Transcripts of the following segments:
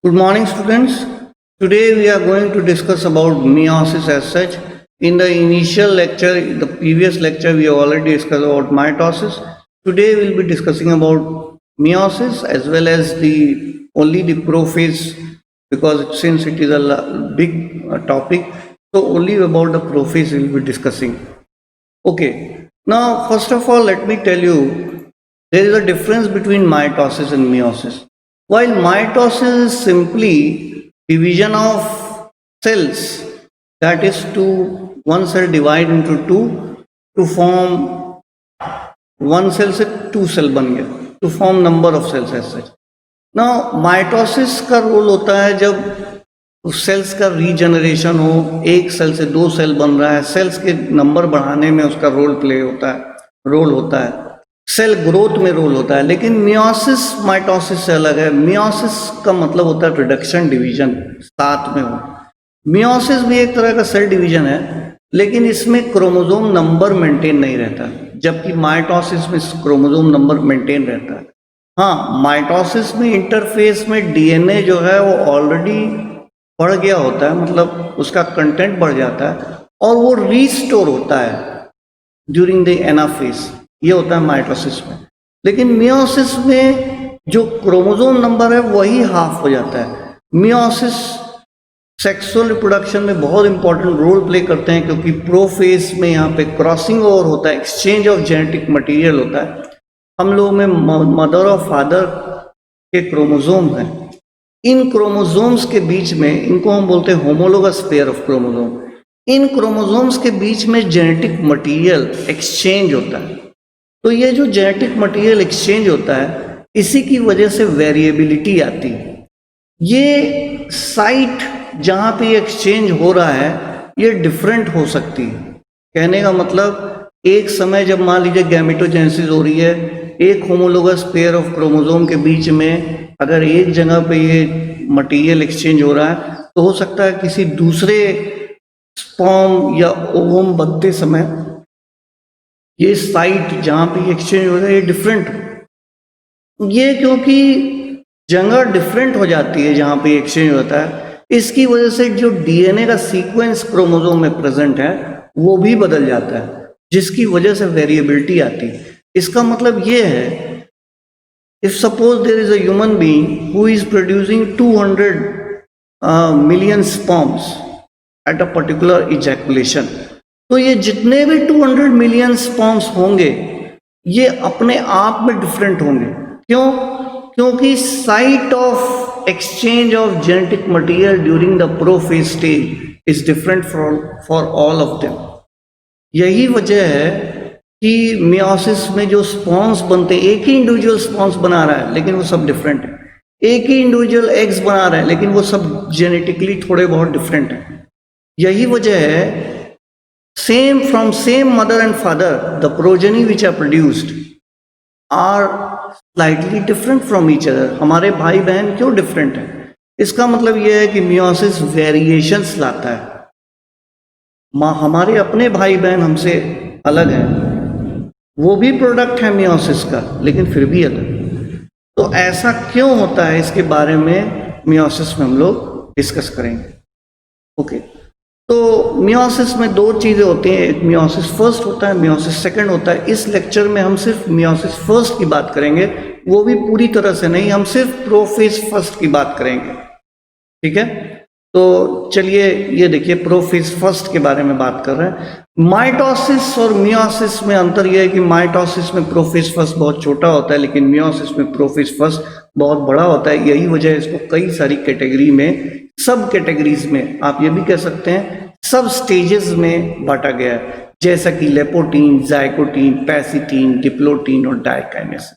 Good morning, students. Today we are going to discuss about meiosis as such. In the initial lecture, the previous lecture, we have already discussed about mitosis. Today we will be discussing about meiosis as well as the prophase, because since it is a big topic, so only about the prophase we will be discussing. Okay. Now, first of all, let me tell you there is a difference between mitosis and meiosis. While mitosis is simply division of cells, that is to one cell divide into two to form one cell से two cell बन गया, to form number of cells as such. Now mitosis का role होता है जब sales का regeneration हो, एक सेल से दो सेल बन रहा है, सेल्स के नंबर बढ़ाने में उसका रोल होता है, सेल ग्रोथ में रोल होता है. लेकिन मियोसिस माइटोसिस से अलग है. मियोसिस का मतलब होता है रिडक्शन डिवीजन, साथ में हो. मियोसिस भी एक तरह का सेल डिवीजन है, लेकिन इसमें क्रोमोसोम नंबर मेंटेन नहीं रहता, जबकि माइटोसिस में क्रोमोसोम नंबर मेंटेन रहता है. हाँ, माइटोसिस में इंटरफेस में डीएनए जो है वो ऑलरेडी बढ़ गया होता है, मतलब उसका कंटेंट बढ़ जाता है और वो रीस्टोर होता है ड्यूरिंग द एनाफेज. ये होता है माइटोसिस में. लेकिन मियोसिस में जो क्रोमोसोम नंबर है वही हाफ हो जाता है. मियोसिस सेक्सुअल रिप्रोडक्शन में बहुत इंपॉर्टेंट रोल प्ले करते हैं, क्योंकि प्रोफेज में यहाँ पे क्रॉसिंग ओवर होता है, एक्सचेंज ऑफ जेनेटिक मटेरियल होता है. हम लोगों में मदर और फादर के क्रोमोसोम हैं. इन क्रोमोसोम्स के बीच में, इनको हम बोलते हैं homologous pair of chromosome, in chromosomes के बीच में जेनेटिक मटेरियल एक्सचेंज होता है. तो ये जो जेनेटिक मटेरियल एक्सचेंज होता है, इसी की वजह से वेरिएबिलिटी आती है. ये साइट जहाँ पे एक्सचेंज हो रहा है ये डिफरेंट हो सकती है. कहने का मतलब, एक समय जब मान लीजिए गैमेटोजेनेसिस हो रही है, एक होमोलोगस पेयर ऑफ क्रोमोसोम के बीच में अगर एक जगह पे ये मटेरियल एक्सचेंज हो रहा है, तो हो सकता है किसी दूसरे स्पर्म या ओवम बनते समय ये साइट जहाँ पे एक्सचेंज हो रहा है ये डिफरेंट हो. ये क्योंकि जगह डिफरेंट हो जाती है जहाँ पे एक्सचेंज होता है, इसकी वजह से जो डीएनए का सीक्वेंस क्रोमोसोम में प्रेजेंट है वो भी बदल जाता है, जिसकी वजह से वेरिएबिलिटी आती है. इसका मतलब ये है, if suppose there is a human being who is producing 200 million sperms at a particular ejaculation, तो ये जितने भी 200 मिलियन स्पर्म्स होंगे ये अपने आप में डिफरेंट होंगे. क्यों? क्योंकि site of exchange of genetic material during the prophase stage is different for all of them. यही वजह है कि मियोसिस में जो स्पर्म्स बनते हैं, एक ही इंडिविजुअल स्पर्म्स बना रहा है लेकिन वो सब डिफरेंट है. एक ही इंडिविजुअल एग्स बना रहा है लेकिन वो सब जेनेटिकली थोड़े बहुत डिफरेंट है. यही वजह है, same from same mother and father the progeny which are produced are slightly different from each other. हमारे भाई बहन क्यों डिफरेंट है? इसका मतलब यह है कि मियोसिस वेरिएशंस लाता है. हमारे अपने भाई बहन हमसे अलग हैं, वो भी प्रोडक्ट है मियोसिस का, लेकिन फिर भी अलग. तो ऐसा क्यों होता है, इसके बारे में मियोसिस में हम लोग डिस्कस करेंगे. ओके. तो मियोसिस में दो चीज़ें होती हैं, एक मियोसिस फर्स्ट होता है, मियोसिस सेकंड होता है. इस लेक्चर में हम सिर्फ मियोसिस फर्स्ट की बात करेंगे, वो भी पूरी तरह से नहीं, हम सिर्फ प्रोफेज फर्स्ट की बात करेंगे. ठीक है. तो चलिए ये देखिए, प्रोफेज फर्स्ट के बारे में बात कर रहे हैं. माइटोसिस और मियोसिस में अंतर यह है कि माइटोसिस में प्रोफेज फर्स्ट बहुत छोटा होता है, लेकिन मियोसिस में प्रोफेज फर्स्ट बहुत बड़ा होता है. यही वजह है इसको कई सारी कैटेगरी में, सब कैटेगरीज में, आप ये भी कह सकते हैं सब स्टेजेस में बांटा गया है, जैसा कि लेपोटीन, जाइकोटीन, पैसिटीन, डिप्लोटीन और डाइकाइनेसिस,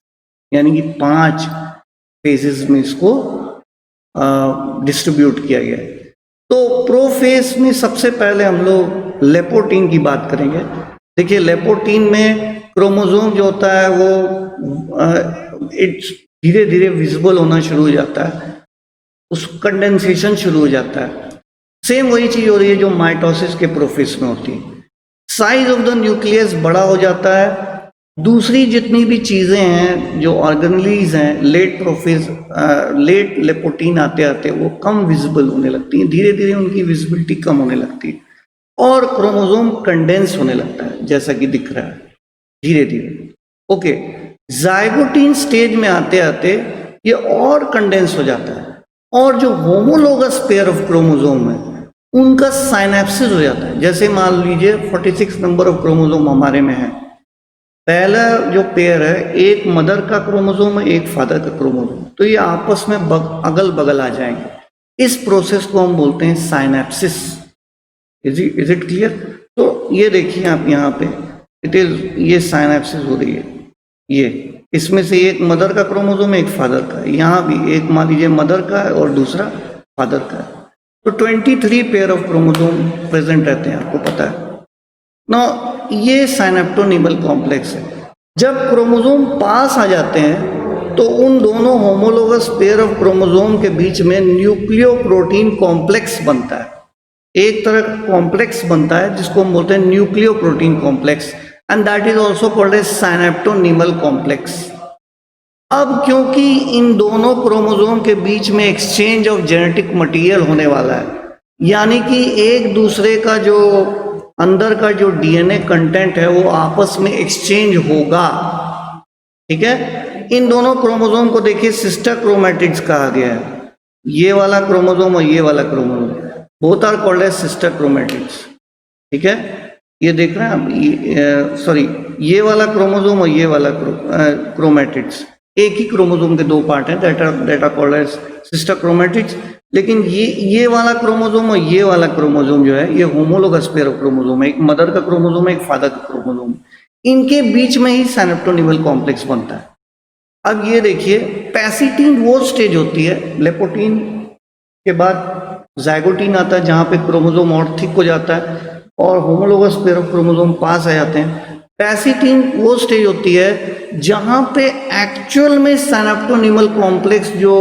यानी कि 5 फेजेस में इसको डिस्ट्रीब्यूट किया गया है. तो प्रोफेज में सबसे पहले हम लोग लेपोटीन की बात करेंगे. देखिए, लेपोटीन में क्रोमोसोम जो होता है वो धीरे धीरे विजिबल होना शुरू हो जाता है, उस कंडेंसेशन शुरू हो जाता है. सेम वही चीज हो रही है जो माइटोसिस के प्रोफेज में होती है. साइज ऑफ द न्यूक्लियस बड़ा हो जाता है, दूसरी जितनी भी चीज़ें हैं जो ऑर्गेनेलीज हैं, लेट लेपोटीन आते आते वो कम विजिबल होने लगती हैं, धीरे धीरे उनकी विजिबिलिटी कम होने लगती है और क्रोमोसोम कंडेंस होने लगता है जैसा कि दिख रहा है धीरे धीरे। ओके, जाइगोटीन स्टेज में आते आते ये और कंडेंस हो जाता है और जो होमोलोगस पेयर ऑफ क्रोमोसोम है उनका साइनेप्सिस हो जाता है। जैसे मान लीजिए 46 नंबर ऑफ क्रोमोसोम हमारे में है, पहला जो पेयर है एक मदर का क्रोमोसोम है एक फादर का क्रोमोसोम, तो ये आपस में अगल बगल आ जाएंगे। इस प्रोसेस को हम बोलते हैं साइनेप्सिस। Is it clear? तो ये देखिए आप यहाँ पे ये साइनेप्सिस हो रही है। ये इसमें से एक मदर का क्रोमोसोम एक फादर का है, यहाँ भी एक मान लीजिए मदर का है और दूसरा फादर का है। तो 23 पेयर ऑफ क्रोमोसोम प्रेजेंट रहते हैं, आपको पता है ना। ये साइनेप्टोनीमल कॉम्प्लेक्स है। जब क्रोमोसोम पास आ जाते हैं तो उन दोनों होमोलोगस पेयर ऑफ क्रोमोसोम के बीच में न्यूक्लियोप्रोटीन कॉम्प्लेक्स बनता है। एक तरह का कॉम्प्लेक्स बनता है जिसको हम बोलते हैं nucleoprotein complex, and that is also called as synaptonemal complex. अब क्योंकि इन दोनों क्रोमोसोम के बीच में एक्सचेंज ऑफ जेनेटिक मटेरियल होने वाला है, यानी कि एक दूसरे का जो अंदर का जो डीएनए कंटेंट है वो आपस में एक्सचेंज होगा, ठीक है। इन दोनों क्रोमोसोम को देखिए सिस्टर क्रोमैटिड्स कहा गया है। ये वाला क्रोमोसोम और ये वाला chromosome both are called as sister chromatids, ठीक है। ये देख रहे हैं आप, सॉरी ये वाला क्रोमोसोम और ये वाला क्रोमैटिड्स एक ही क्रोमोसोम के दो पार्ट हैं, that are called as sister chromatids. लेकिन ये वाला क्रोमोसोम और ये वाला क्रोमोसोम जो है ये होमोलोगस पेयर ऑफ क्रोमोसोम है, एक मदर का क्रोमोसोम है एक फादर का क्रोमोसोम, इनके बीच में ही साइनेप्टोनीमल कॉम्प्लेक्स बनता है। अब ये देखिए पैसिटीन वो स्टेज होती है, लेपोटीन के बाद जाइगोटीन आता है जहाँ पे क्रोमोसोम और थिक हो जाता है और होमोलोगस पेयर ऑफ क्रोमोसोम पास आ जाते हैं। पैसिटीन वो स्टेज होती है जहाँ पे एक्चुअल में साइनेप्टोनीमल कॉम्प्लेक्स जो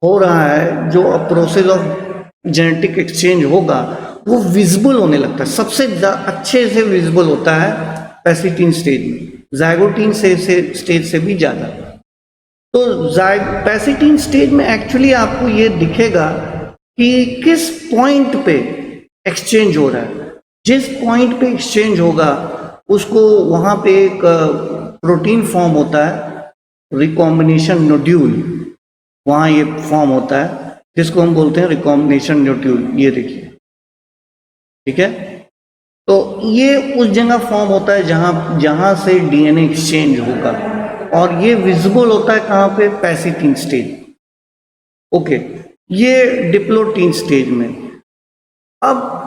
हो रहा है, जो प्रोसेस ऑफ जेनेटिक एक्सचेंज होगा वो विजिबल होने लगता है। सबसे अच्छे से विजिबल होता है पैसिटीन स्टेज में, जाइगोटीन स्टेज से भी ज़्यादा। तो पैसिटीन स्टेज में एक्चुअली आपको ये दिखेगा कि किस पॉइंट पे एक्सचेंज हो रहा है। जिस पॉइंट पे एक्सचेंज होगा उसको वहाँ पे एक प्रोटीन फॉर्म होता है, रिकॉम्बिनेशन नोड्यूल, वहाँ ये फॉर्म होता है जिसको हम बोलते हैं रिकॉम्बिनेशन नोड्यूल। ये देखिए, ठीक है। तो ये उस जगह फॉर्म होता है जहाँ से डीएनए एक्सचेंज होगा और ये विजिबल होता है कहाँ पे, पैसिटीन स्टेज। ओके, ये डिप्लोटीन स्टेज में। अब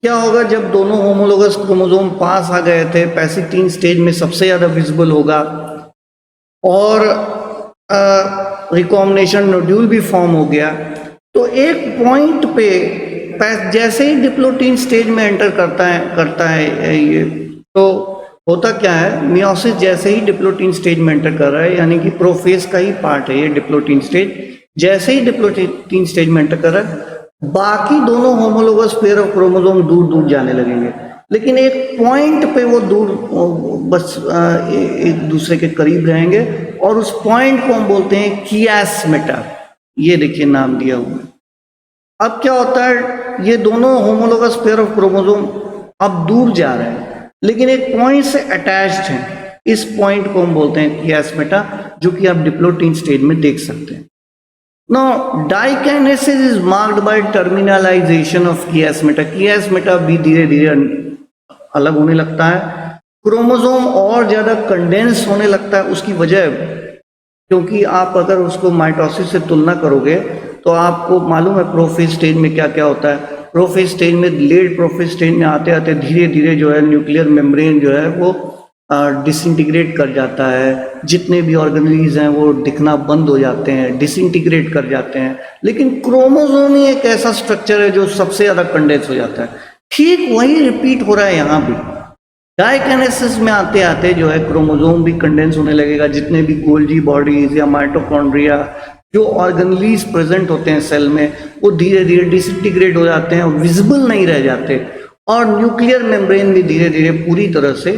क्या होगा जब दोनों होमोलोगस क्रोमोसोम पास आ गए थे, पैसिटीन स्टेज में सबसे ज़्यादा विजिबल होगा और रिकॉम्बिनेशन नोड्यूल भी फॉर्म हो गया। तो एक पॉइंट पे जैसे ही डिप्लोटीन स्टेज में एंटर करता है ये, तो होता क्या है, मियोसिस जैसे ही डिप्लोटीन स्टेज में एंटर कर रहा है, यानी कि प्रोफेज का ही पार्ट है ये डिप्लोटीन स्टेज। जैसे ही डिप्लोटीन स्टेज में एंटर कर रहा है बाकी दोनों होमोलोगस पेयर ऑफ क्रोमोसोम दूर दूर जाने लगेंगे, लेकिन एक पॉइंट पे वो दूर बस एक दूसरे के करीब रहेंगे और उस पॉइंट को हम बोलते हैं कियास्मेटा। ये देखिए नाम दिया हुआ है। अब क्या होता है, ये दोनों होमोलोगस पेयर ऑफ क्रोमोसोम अब दूर जा रहे हैं लेकिन एक पॉइंट से अटैच्ड हैं। इस पॉइंट को हम बोलते हैं कियास्मेटा, जो कि आप डिप्लोटीन स्टेज में देख सकते हैं। Now, dikinesis is marked by terminalization of chiasmata. Chiasmata भी धीरे धीरे अलग होने लगता है, क्रोमोसोम और ज़्यादा कंडेंस होने लगता है। उसकी वजह क्योंकि आप अगर उसको माइटोसिस से तुलना करोगे तो आपको मालूम है प्रोफेज स्टेज में क्या क्या होता है। प्रोफेज स्टेज में, लेट प्रोफेज स्टेज में आते आते धीरे धीरे जो है न्यूक्लियर मेम्ब्रेन जो है वो डिसइंटीग्रेट कर जाता है, जितने भी ऑर्गेनेल्स हैं वो दिखना बंद हो जाते हैं, डिसइंटीग्रेट कर जाते हैं। लेकिन क्रोमोसोम ही एक ऐसा स्ट्रक्चर है जो सबसे ज़्यादा कंडेंस हो जाता है। ठीक वही रिपीट हो रहा है यहाँ भी। डाइकिनेसिस में आते आते जो है क्रोमोसोम भी कंडेंस होने लगेगा। जितने भी गोल्जी बॉडीज या माइटोकॉन्ड्रिया जो ऑर्गेनेल्स प्रेजेंट होते हैं सेल में वो धीरे धीरे डिसइंटीग्रेट हो जाते हैं, विजिबल नहीं रह जाते, और न्यूक्लियर मेम्ब्रेन भी धीरे धीरे पूरी तरह से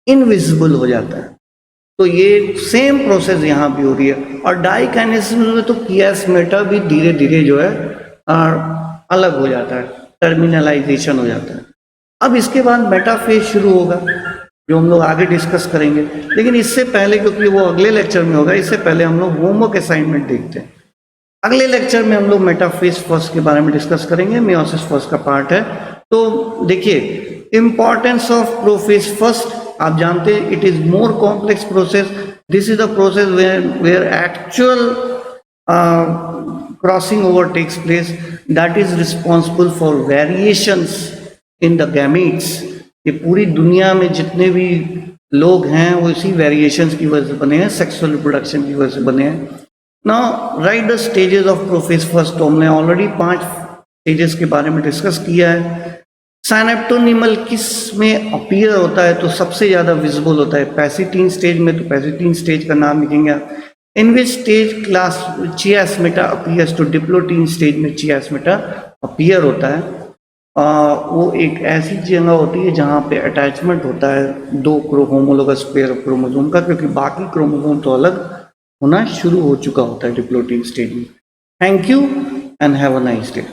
इनविजिबल हो जाता है। तो ये सेम प्रोसेस यहाँ भी हो रही है। और डाइकाइनेसिस में तो कियास्मेटा भी धीरे धीरे जो है अलग हो जाता है, टर्मिनलाइजेशन हो जाता है। अब इसके बाद मेटाफेज शुरू होगा जो हम लोग आगे डिस्कस करेंगे, लेकिन इससे पहले, क्योंकि वो अगले लेक्चर में होगा, इससे पहले हम लोग होमवर्क असाइनमेंट देखते हैं। अगले लेक्चर में हम लोग मेटाफेज फर्स्ट के बारे में डिस्कस करेंगे, मियोसिस फर्स्ट का पार्ट है। तो देखिए, इंपॉर्टेंस ऑफ प्रोफेज फर्स्ट, आप जानते हैं it is more complex process. This is the process where actual crossing over takes place, that is responsible for variations in the gametes. ये पूरी दुनिया में जितने भी लोग हैं वो इसी वेरिएशंस की वजह से बने हैं, सेक्सुअल रिप्रोडक्शन की वजह से बने हैं। Now right the stages of prophase first. तो हमने ऑलरेडी 5 स्टेजेस के बारे में डिस्कस किया है। साइनेप्टोनिमल किस में अपीयर होता है, तो सबसे ज्यादा विजिबल होता है पैसिटीन स्टेज में। तो पैसिटीन स्टेज का नाम लिखेंगे आप। इन विच स्टेज क्लास चियास्मेटा अपीयर्स, तो डिप्लोटीन स्टेज में चियास्मेटा अपीयर होता है। वो एक ऐसी जगह होती है जहाँ पे अटैचमेंट होता है 2 होमोलोगस पेयर ऑफ क्रोमोसोम का, क्योंकि बाकी क्रोमोसोम तो अलग होना शुरू हो चुका होता है डिप्लोटीन स्टेज में। Thank you and have a nice day.